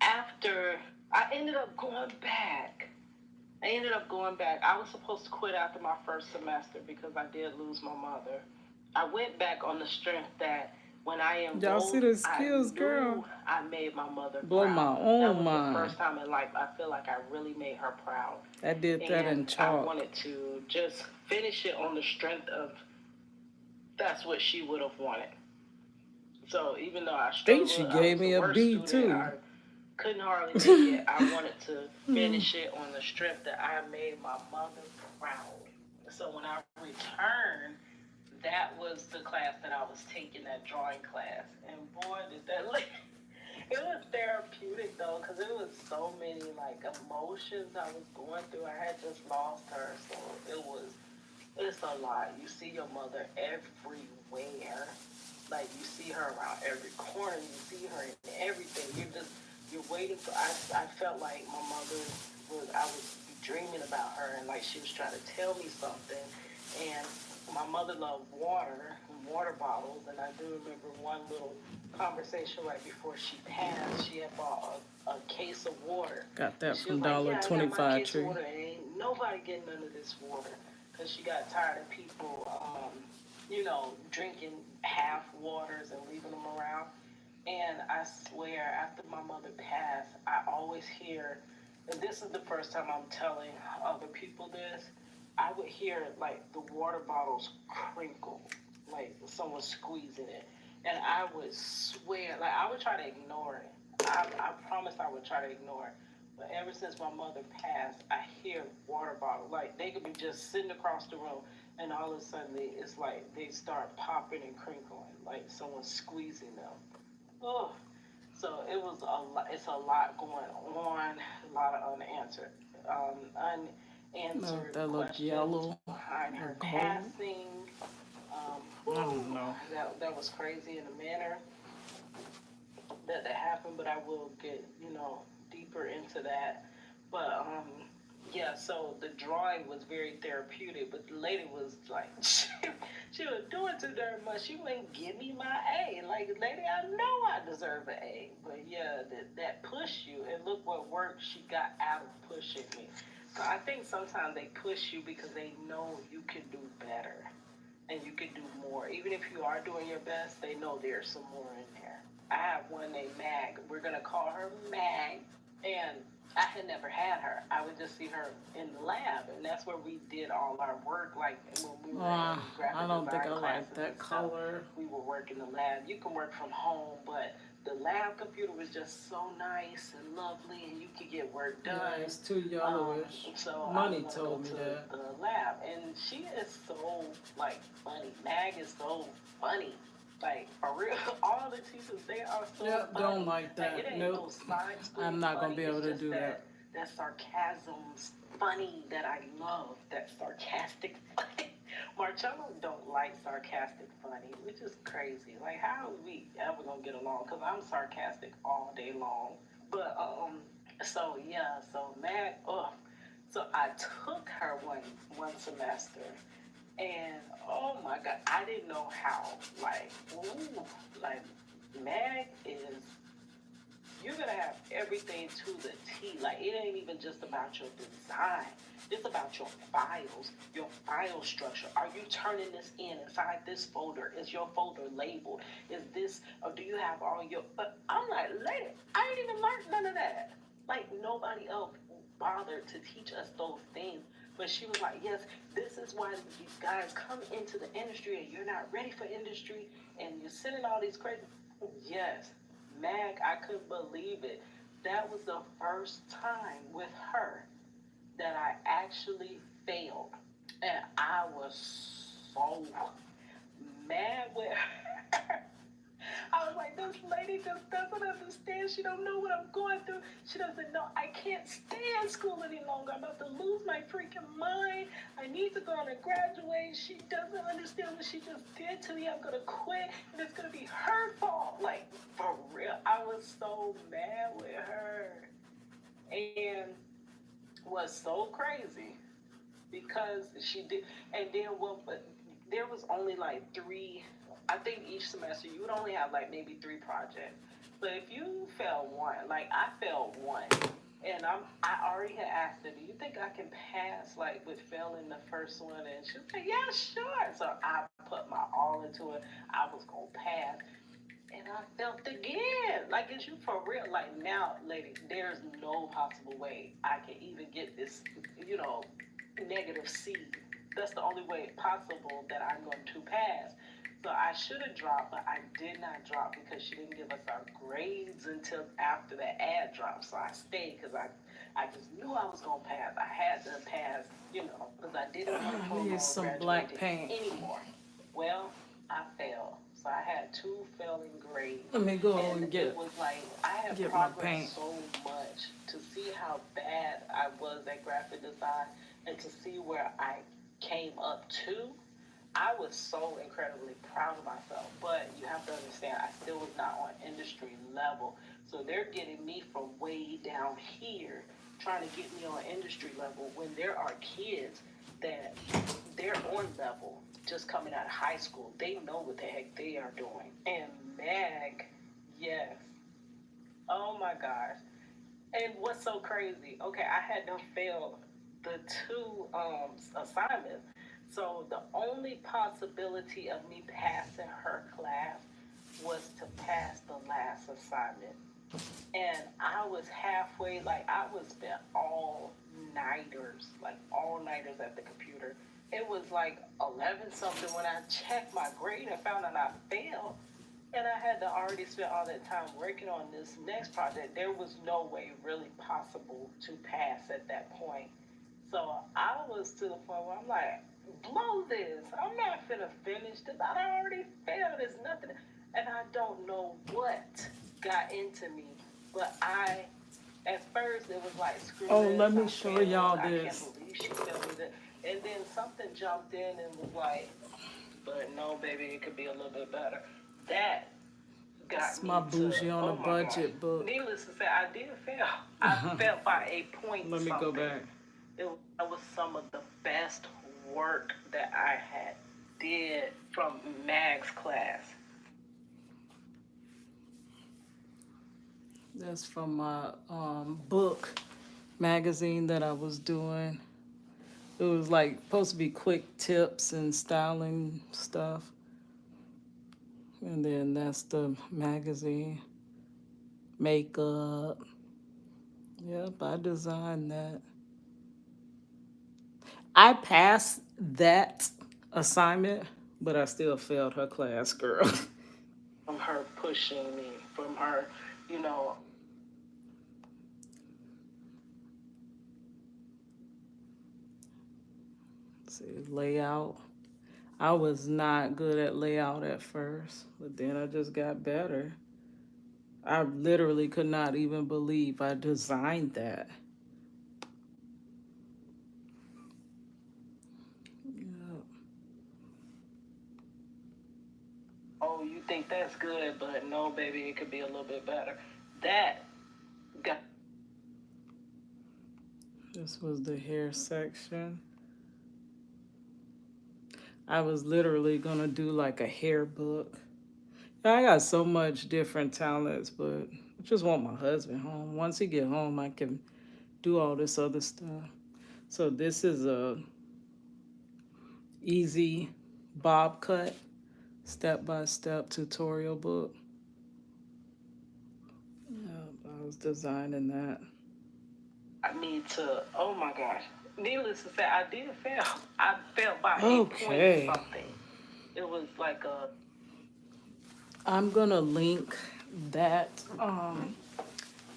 after I ended up going back. I was supposed to quit after my first semester because I did lose my mother. I went back on the strength that when I Y'all see enrolled, the I skills, girl? knew I made my mother Blow proud. my That own was the mind. first time in life I feel like I really made her proud. I did that And in I chalk. wanted to just finish it on the strength of that's what she would have wanted. So even though I I think she struggled, I gave was the me a worst B student. too. I couldn't hardly take it. I wanted to finish it on the strength that I made my mother proud. So when I returned, that was the class that I was taking, that drawing class. And boy, did that it was therapeutic though, because it was so many like emotions I was going through. I had just lost her, so it's a lot. You see your mother everywhere. Like you see her around every corner. You see her in everything. You're waiting for. I felt like my mother was. I was dreaming about her, and like she was trying to tell me something. And my mother loved water and water bottles, and I do remember one little conversation right before she passed. She had bought a case of water. Got And that she from was like, Dollar "Yeah, I got my 25 case of Tree. water, and ain't nobody getting none of this water." Because she got tired of people, drinking half waters and leaving them around. And I swear, after my mother passed, I always hear, and this is the first time I'm telling other people this, I would hear like the water bottles crinkle, like someone squeezing it. And I would swear, like I would try to ignore it. I promised I would try to ignore it. But ever since my mother passed, I hear water bottles. Like they could be just sitting across the room, and all of a sudden it's like they start popping and crinkling, like someone's squeezing them. Oh, so it was a lot. It's a lot going on. A lot of No, unanswered that look questions yellow behind or her gold. passing. I don't know. That was crazy in the manner that happened, but I will get deeper into that. But yeah, so the drawing was very therapeutic, but the lady was like, she was doing too darn much. She wouldn't give me my A. Like, lady, I know I deserve an A. But yeah, that push you, and look what work she got out of pushing me. So I think sometimes they push you because they know you can do better and you can do more. Even if you are doing your best, they know there's some more in there. I have one named Mag. We're going to call her Mag. And I had never had her. I would just see her in the lab, and that's where we did all our work. Like when we were in graphic I don't think design I classes like and that stuff, color. we would work in the lab. You can work from home, but the lab computer was just so nice and lovely, and you could get work Yeah, done. it's too Um, yellowish. so I was Money gonna go told me to that. the lab, and she is so like funny. Mag is so funny. Like for real, all the teachers they are so Yep, don't funny. like Like it that. ain't no Nope. side I'm screen not gonna funny. be It's able to just do that. that sarcasm's funny that I love. That sarcastic funny. Marcello don't like sarcastic funny, which is crazy. Like how are we ever gonna get along? Cause I'm sarcastic all day long. But so yeah, so Mag. So I took her one semester, and oh my god, I didn't know how. Like, ooh, like Mag is you're gonna have everything to the T. Like it ain't even just about your design. It's about your file structure. Are you turning this in inside this folder? Is your folder labeled? Is this, or do you have all your? But I'm like, lady, I ain't even learned none of that. Like nobody else bothered to teach us those things. But she was like, yes, this is why you guys come into the industry and you're not ready for industry and you're sending all these crazy. Yes, Mag, I couldn't believe it. That was the first time with her that I actually failed. And I was so mad with her. I was like, this lady just doesn't understand. She don't know what I'm going through. She doesn't know. I can't stand school any longer. I'm about to lose my freaking mind. I need to go on and graduate. She doesn't understand what she just did to me. I'm going to quit, and it's going to be her fault. Like, for real. I was so mad with her. And was so crazy because she did. And then, well, but there was only like three. I think each semester you would only have like maybe three projects. But if you fail one, like I failed one, and I already had asked her, do you think I can pass like with failing the first one? And she was like, yeah, sure. So I put my all into it. I was gonna pass, and I felt again. Like, is you for real? Like now, lady, there's no possible way I can even get this, you know, negative C. That's the only way possible that I'm going to pass. So I should have dropped, but I did not drop because she didn't give us our grades until after the ad dropped. So I stayed because I just knew I was going to pass. I had to pass, you know, because I didn't want to I need prolong some black graduating paint. anymore. Well, I failed. So I had two failing grades. Let me go And and it was like I had get my paint. progressed so much to see how bad I was at graphic design and to see where I came up to. I was so incredibly proud of myself. But you have to understand, I still was not on industry level. So they're getting me from way down here, trying to get me on industry level when there are kids that they're on level just coming out of high school. They know what the heck they are doing. And Mag, yes. Oh my gosh. And what's so crazy? Okay, I had to fail the two assignments. So the only possibility of me passing her class was to pass the last assignment. And I was halfway, like I was spent all nighters at the computer. It was like 11 something when I checked my grade and found out I failed. And I had to already spend all that time working on this next project. There was no way really possible to pass at that point. So I was to the point where I'm like, blow this. I'm not finna finish this. I already failed. There's nothing. And I don't know what got into me. But at first, it was like, screw Oh, this. let me I show failed. y'all I can't this. believe she failed me. And then something jumped in and was like, but no, baby, it could be a little bit better. That It's got my me to, bougie on a oh my gosh. budget book. Needless to say, I did fail. I fell by a point Let me go something. back. That was some of the best work that I had did from Mag's class. That's from my book magazine that I was doing. It was like supposed to be quick tips and styling stuff. And then that's the magazine. Makeup. Yep, I designed that. I passed that assignment, but I still failed her class, girl. From her pushing me. from her, you know. See, layout. I was not good at layout at first, but then I just got better. I literally could not even believe I designed that. Yeah. Oh, you think that's good, but no, baby, it could be a little bit better. That got This was the hair section. I was literally gonna do like a hair book. I got so much different talents, but I just want my husband home. Once he get home, I can do all this other stuff. So this is a easy bob cut, step by step tutorial book. Yeah, I was designing that. I need to. Oh my gosh. Needless to say, I did fail. I failed by 8 point Okay, something. It was like a. I'm gonna link that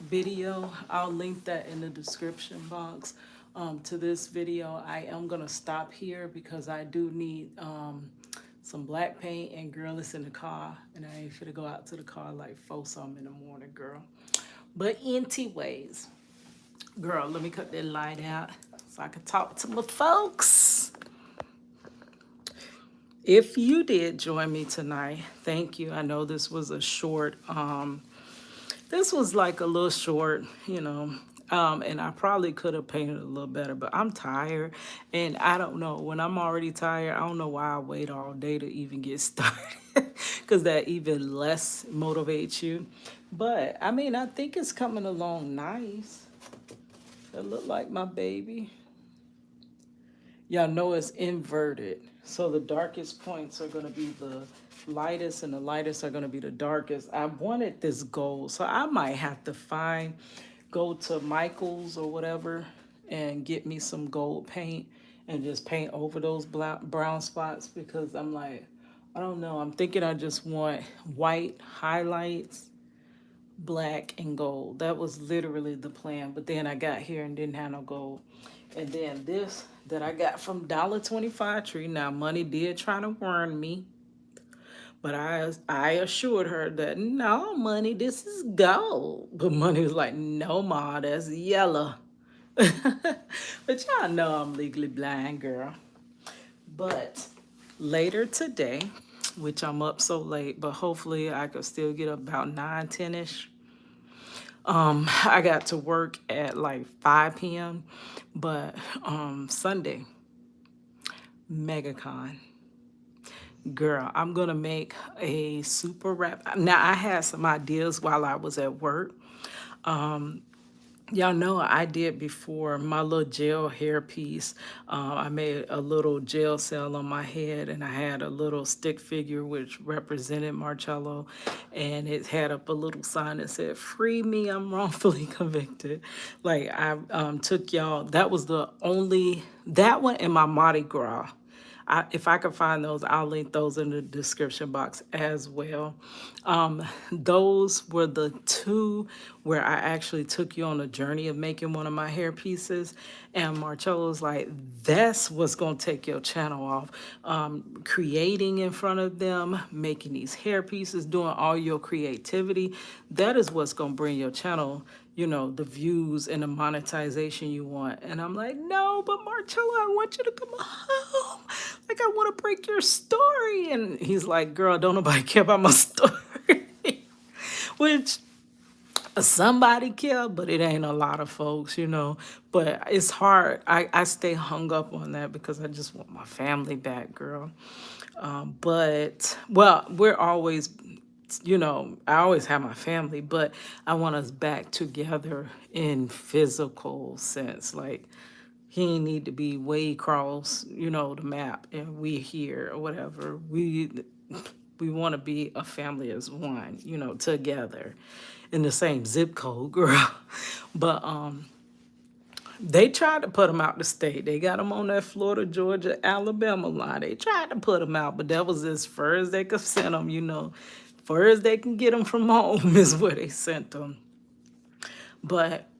video. I'll link that in the description box to this video. I am gonna stop here because I do need some black paint, and girl, it's in the car, and I ain't finna go out to the car like 4 something in the morning, girl. But anyways, girl, let me cut that light out so I can talk to my folks. If you did join me tonight, thank you. I know this was a short this was like a little short, you know. And I probably could have painted a little better, but I'm tired, and I don't know. When I'm already tired, I don't know why I wait all day to even get started, because that even less motivates you. But I mean, I think it's coming along nice. It look like my baby. Y'all know it's inverted. So the darkest points are gonna be the lightest, and the lightest are gonna be the darkest. I wanted this gold, so I might have to go to Michael's or whatever and get me some gold paint and just paint over those brown spots, because I'm like, I don't know. I'm thinking I just want white highlights, black and gold. That was literally the plan. But then I got here and didn't have no gold. And then this that I got from $1.25 Tree. Now money did try to warn me, but I assured her that no, money, this is gold. But money was like, no, ma, that's yellow. But y'all know I'm legally blind, girl. But later today, which I'm up so late, but hopefully I could still get up about 9, 10-ish. I got to work at like 5 p.m. But Sunday, MegaCon. Girl, I'm gonna make a super wrap. Now I had some ideas while I was at work. Y'all know I did before my little gel hair piece. I made a little gel cell on my head, and I had a little stick figure which represented Marchello, and it had up a little sign that said, "Free me, I'm wrongfully convicted." Like I took y'all. That was the only that one in my Mardi Gras. If I can find those, I'll link those in the description box as well. Those were the two where I actually took you on a journey of making one of my hair pieces. And Marcello's like, that's what's going to take your channel off. Creating in front of them, making these hair pieces, doing all your creativity. That is what's going to bring your channel, you know, the views and the monetization you want. And I'm like, no, but Marcello, I want you to come home. Like, I want to break your story. And he's like, girl, don't nobody care about my story. Which somebody care, but it ain't a lot of folks, you know. But it's hard. I stay hung up on that because I just want my family back, girl. But, well, we're always, you know, I always have my family, but I want us back together in physical sense. Like, he ain't need to be way across, you know, the map, and we here or whatever. We want to be a family as one, you know, together in the same zip code, girl. But they tried to put him out the state. They got him on that Florida, Georgia, Alabama line. They tried to put him out, but that was as far as they could send him, you know. far as they can get them from home is where they sent them. But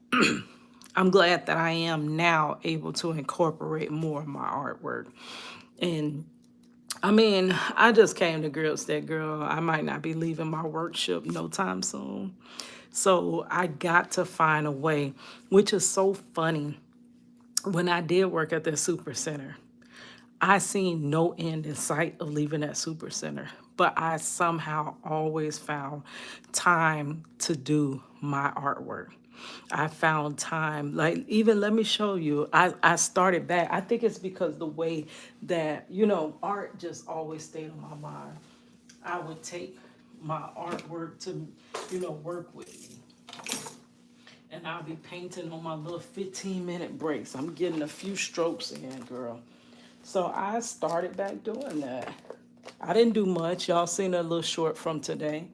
I'm glad that I am now able to incorporate more of my artwork. And I mean, I just came to grips that, girl, I might not be leaving my workshop no time soon. So I got to find a way, which is so funny. When I did work at the super center, I seen no end in sight of leaving that super center, but I somehow always found time to do my artwork. I found time, like, even let me show you. I started back. I think it's because the way that, art just always stayed on my mind. I would take my artwork to, work with me. And I'll be painting on my little 15-minute breaks. I'm getting a few strokes in, girl. So I started back doing that. I didn't do much. Y'all seen a little short from today.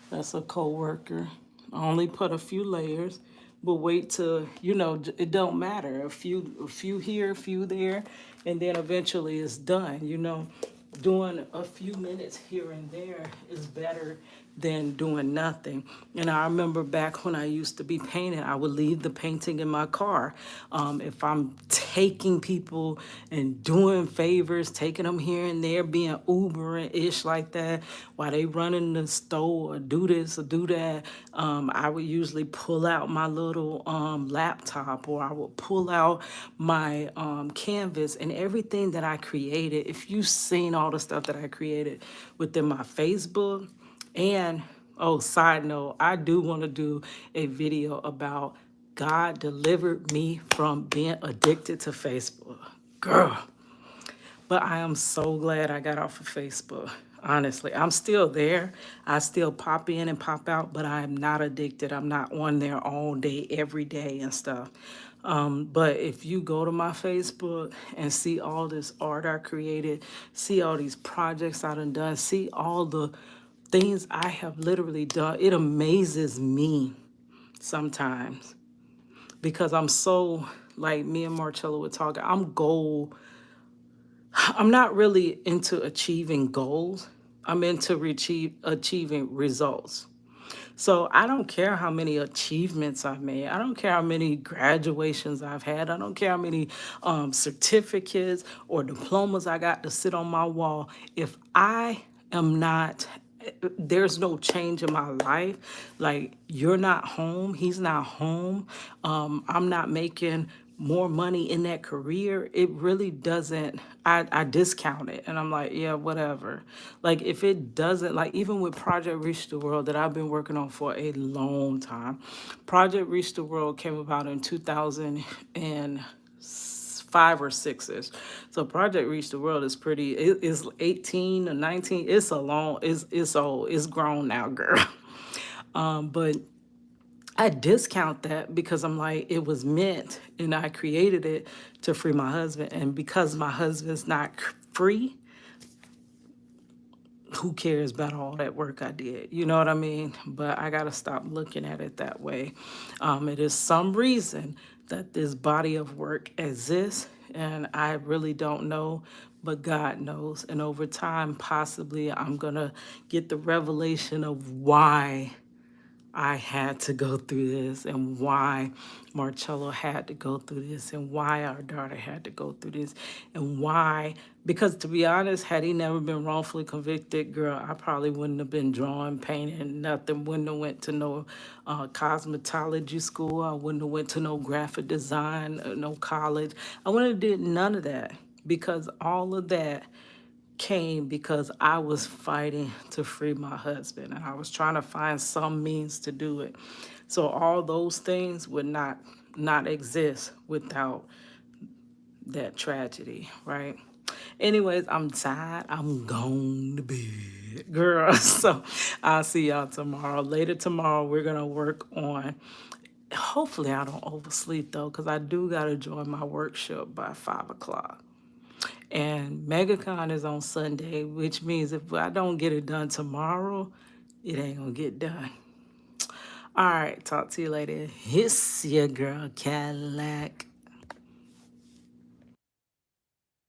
That's a coworker. I only put a few layers, but wait till, it don't matter. A few here, a few there, and then eventually it's done. Doing a few minutes here and there is better than doing nothing. And I remember back when I used to be painting, I would leave the painting in my car. If I'm taking people and doing favors, taking them here and there, being Ubering-ish like that, while they run in the store or do this or do that, I would usually pull out my little laptop, or I would pull out my canvas, and everything that I created. If you've seen all the stuff that I created within my Facebook, and oh, side note, I do want to do a video about God delivered me from being addicted to Facebook. Girl, but I am so glad I got off of Facebook. Honestly, I'm still there. I still pop in and pop out, but I am not addicted. I'm not on there all day, every day and stuff. But if you go to my Facebook and see all this art I created, see all these projects I done, see all the things I have literally done, it amazes me sometimes because I'm so, like me and Marchello were talking, I'm not really into achieving goals. I'm into achieving results. So I don't care how many achievements I've made. I don't care how many graduations I've had. I don't care how many certificates or diplomas I got to sit on my wall. If I am not, there's no change in my life. Like, you're not home, he's not home. I'm not making more money in that career. It really doesn't, I discount it, and I'm like, yeah, whatever. Like, if it doesn't, like, even with Project Reach the World that I've been working on for a long time, Project Reach the World came about in 2005 or 6ish. So Project Reach the World is pretty, it is 18 or 19. It's a long, it's old, it's grown now, girl. But I discount that because I'm like, it was meant, and I created it to free my husband. And because my husband's not free, who cares about all that work I did? You know what I mean? But I got to stop looking at it that way. It is some reason that this body of work exists, and I really don't know, but God knows. And over time, possibly, I'm going to get the revelation of why I had to go through this, and why Marcello had to go through this, and why our daughter had to go through this, and why, because to be honest, had he never been wrongfully convicted, girl, I probably wouldn't have been drawing, painting, nothing, wouldn't have went to no cosmetology school, I wouldn't have went to no graphic design, no college, I wouldn't have did none of that, because all of that came because I was fighting to free my husband, and I was trying to find some means to do it. So all those things would not exist without that tragedy, right? Anyways, I'm tired. I'm going to bed, girl. So I'll see y'all tomorrow. Later tomorrow, we're gonna work on. Hopefully, I don't oversleep though, because I do gotta join my workshop by 5 o'clock. And MegaCon is on Sunday, which means if I don't get it done tomorrow, it ain't gonna get done. All right, talk to you later. It's your girl Cadillac.